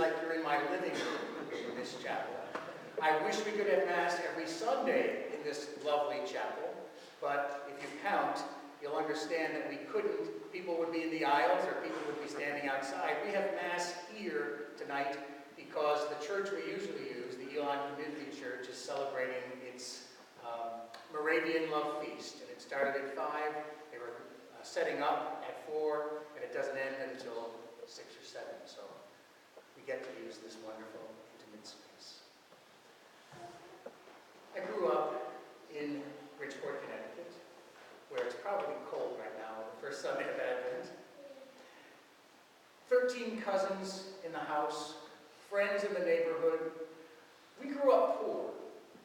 like you're in my living room in this chapel. I wish we could have Mass every Sunday in this lovely chapel, but if you count, you'll understand that we couldn't. People would be in the aisles or people would be standing outside. We have Mass here tonight because the church we usually use, the Elon Community Church, is celebrating its Moravian Love Feast. And it started at 5. They were setting up at 4, and it doesn't end until 6 or 7. So we get to use this wonderful intimate space. I grew up in Bridgeport, Connecticut, where it's probably cold right now, the first Sunday of Advent. 13 cousins in the house, friends in the neighborhood. We grew up poor,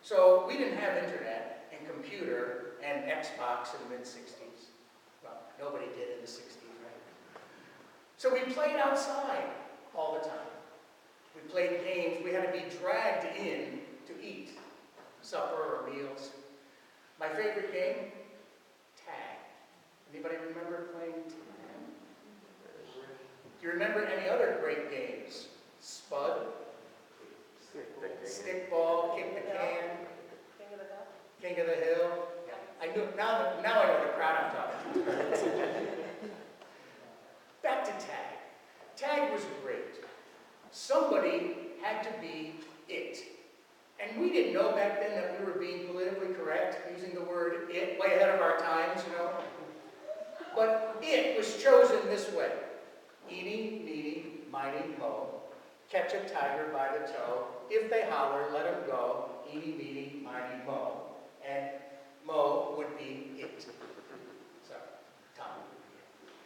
so we didn't have internet and computer and Xbox in the mid-60s. Well, nobody did in the 60s, right? So we played outside all the time. We played games. We had to be dragged in to eat supper or meals. My favorite game? Tag. Anybody remember playing tag? Do you remember any other great games? Spud, stickball, kick the can, King of the Hill. Yeah. I knew now I know the crowd I'm talking to. Back to tag. Tag was great. Somebody had to be it. And we didn't know back then that we were being politically correct, using the word it way ahead of our times, you know. But it was chosen this way. Eeny, meeny, miny, mo. Catch a tiger by the toe. If they holler, let him go. Eeny, meeny, miny, mo. And mo would be it. So, Tom would be it.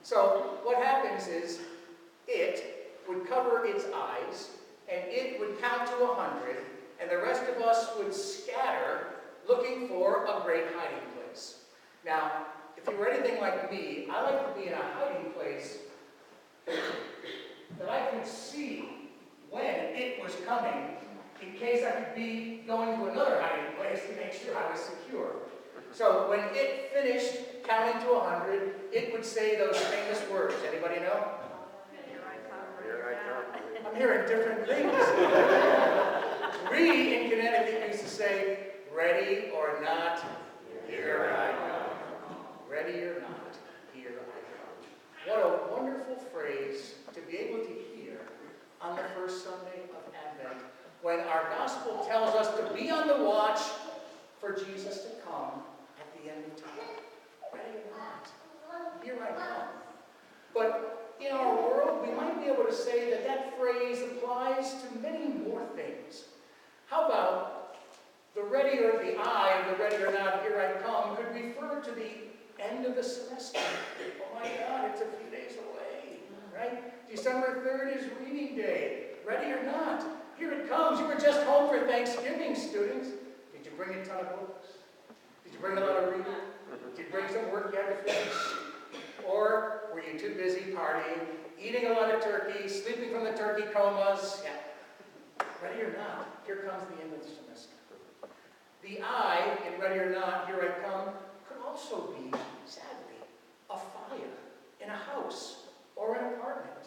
So, what happens is, it would cover its eyes, and it would count to 100, and the rest of us would scatter looking for a great hiding place. Now, if you were anything like me, I like to be in a hiding place that I could see when it was coming, in case I could be going to another hiding place to make sure I was secure. So when it finished counting to 100, it would say those famous words. Anybody know? Here I come. Here I come. I'm hearing different things. We in Connecticut used to say, ready or not, here I come. Ready or not, here I come. What a wonderful phrase to be able to hear on the first Sunday of Advent, when our gospel tells us to be on the watch for Jesus to come at the end of time. Ready or not, here I come. But in our world, we might be able to say that that phrase applies to many more things. How about the ready or the I of the ready or not, here I come, could refer to the end of the semester. Oh my God, it's a few days away, right? December 3rd is reading day. Ready or not, here it comes. You were just home for Thanksgiving, students. Did you bring a ton of books? Did you bring a lot of reading? Did you bring some work you had to finish? Or were you too busy partying, eating a lot of turkey, sleeping from the turkey comas? Yeah. Ready or not, here comes the end of the semester. The I in ready or not, here I come, could also be, sadly, a fire in a house or an apartment.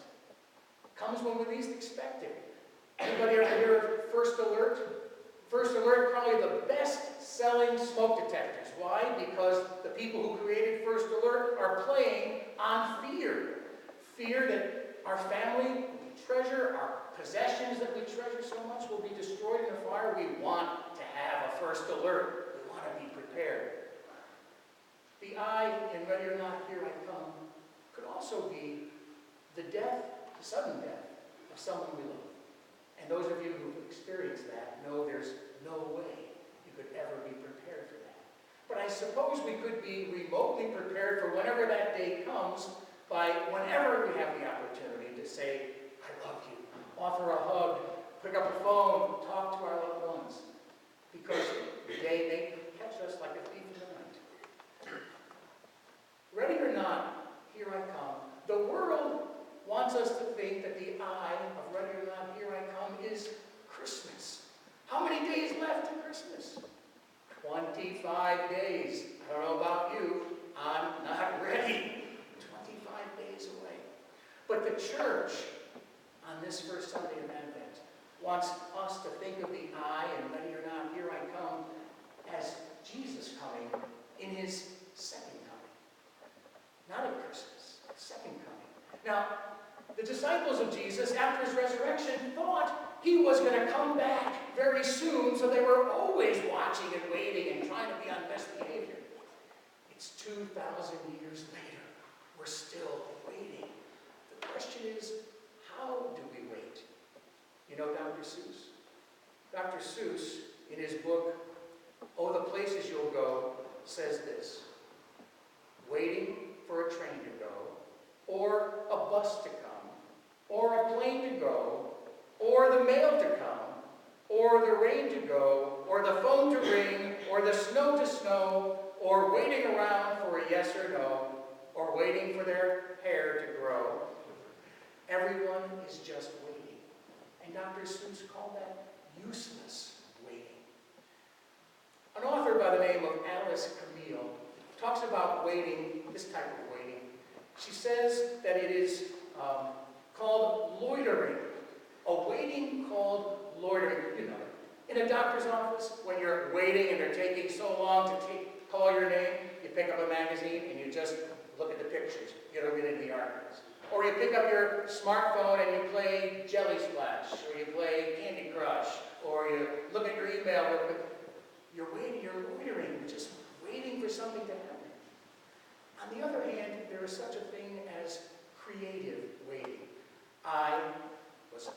Comes when we least expect it. Anybody ever hear of First Alert? First Alert, probably the best-selling smoke detectors. Why? Because the people who created First Alert are playing on fear. Fear that our family we treasure, our possessions that we treasure so much will be destroyed in the fire. We want to have a First Alert. We want to be prepared. The I in ready or not, here I come, could also be the death, the sudden death of someone we love. And those of you who've experienced that know there's no way you could ever be prepared for that. But I suppose we could be remotely prepared for whenever that day comes by whenever we have the opportunity to say, I love you, offer a hug, pick up a phone, talk to our loved ones. Because the day may catch us like a thief in the night. Ready or not, here I come. The world wants us to think that the I of ready or not, here I come is Christmas. How many days left to Christmas? 25 days. I don't know about you. I'm not ready. 25 days away. But the church, on on this first Sunday of Advent, wants us to think of the I and ready or not, here I come, as Jesus coming in his second coming. Not at Christmas, second coming. Now, the disciples of Jesus, after his resurrection, thought he was going to come back very soon, so they were always watching and waiting and trying to be on best behavior. It's 2,000 years later. We're still waiting. The question is, how do we wait? You know Dr. Seuss? Dr. Seuss, in his book, Oh, the Places You'll Go, says this: waiting for a train to go, or a bus to come, or a plane to go, or the mail to come, or the rain to go, or the phone to ring, or the snow to snow, or waiting around for a yes or no, or waiting for their hair to grow. Everyone is just waiting. And Dr. Seuss called that useless waiting. An author by the name of Alice Camille talks about waiting, this type of waiting. She says that it is called loitering. A waiting called loitering. You know it. In a doctor's office, when you're waiting and they're taking so long to call your name, you pick up a magazine and you just look at the pictures. You don't get into the articles. Or you pick up your smartphone and you play Jelly Splash, or you play Candy Crush, or you look at your email. You're waiting, you're loitering, just waiting for something to happen. On the other hand, there is such a thing as creative waiting. I was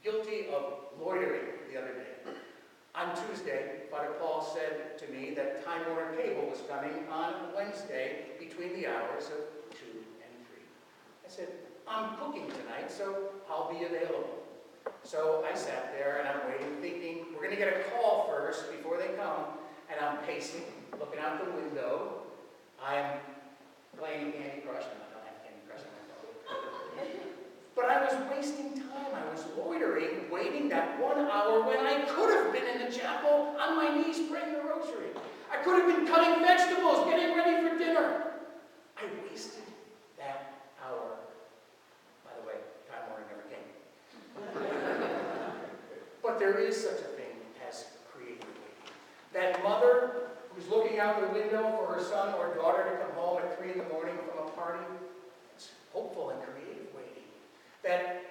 guilty of loitering the other day. On Tuesday, Father Paul said to me that Time Warner Cable was coming on Wednesday between the hours of 2 and 3. I said, I'm cooking tonight, so I'll be available. So I sat there and I'm waiting, thinking, we're going to get a call first before they come. And I'm pacing, looking out the window. I'm playing Candy Crush. No, I don't have Candy Crush on my phone. But I was wasting time. I was loitering, waiting that 1 hour when I could have been in the chapel on my knees praying the rosary. I could have been cutting vegetables, getting ready for dinner. I wasted that hour. By the way, Time Warner never came. But there is such a thing as creative waiting. That mother who's looking out the window for her son or daughter to come home at 3 in the morning from a party, it's hopeful and creative waiting. That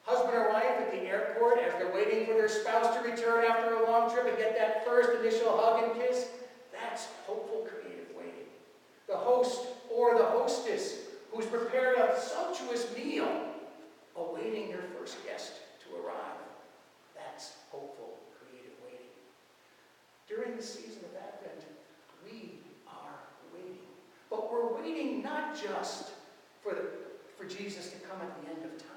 husband or wife at the airport, as they're waiting for their spouse to return after a long trip and get that first initial hug and kiss, that's hopeful, creative waiting. The host or the hostess who's prepared a sumptuous meal, awaiting their first guest to arrive. That's hopeful, creative waiting. During the season of Advent, we are waiting. But we're waiting not just for Jesus to come at the end of time.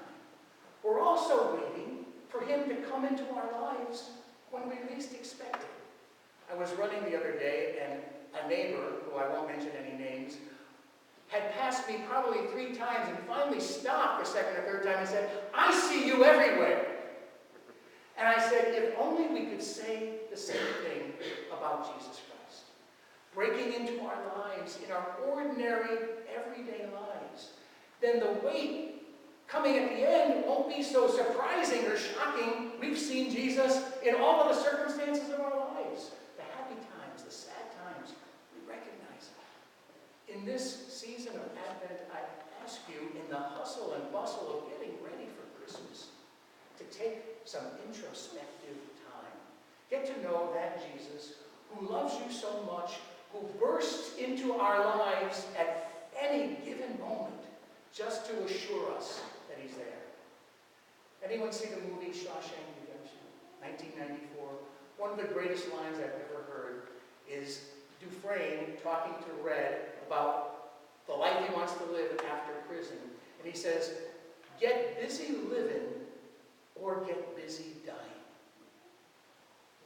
We're also waiting for him to come into our lives when we least expect it. I was running the other day, and a neighbor, who I won't mention any names, had passed me probably 3 times and finally stopped the second or third time and said, I see you everywhere. And I said, if only we could say the same thing about Jesus Christ. Breaking into our lives, in our ordinary, everyday lives, then the wait coming at the end won't be so surprising or shocking. We've seen Jesus in all of the circumstances of our lives. The happy times, the sad times, we recognize it. In this season of Advent, I ask you, in the hustle and bustle of getting ready for Christmas, to take some introspective time. Get to know that Jesus who loves you so much, who bursts into our lives at any given moment just to assure us that he's there. Anyone see the movie Shawshank Redemption, 1994? One of the greatest lines I've ever heard is Dufresne talking to Red about the life he wants to live after prison. And he says, get busy living or get busy dying.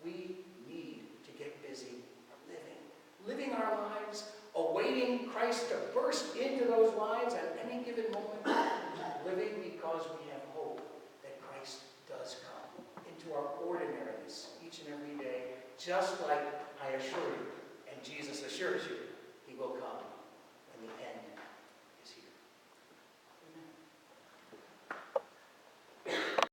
We need to get busy living. Living our lives, awaiting Christ to burst into those lives at any given moment. Living because we have hope that Christ does come into our ordinariness each and every day, just like I assure you, and Jesus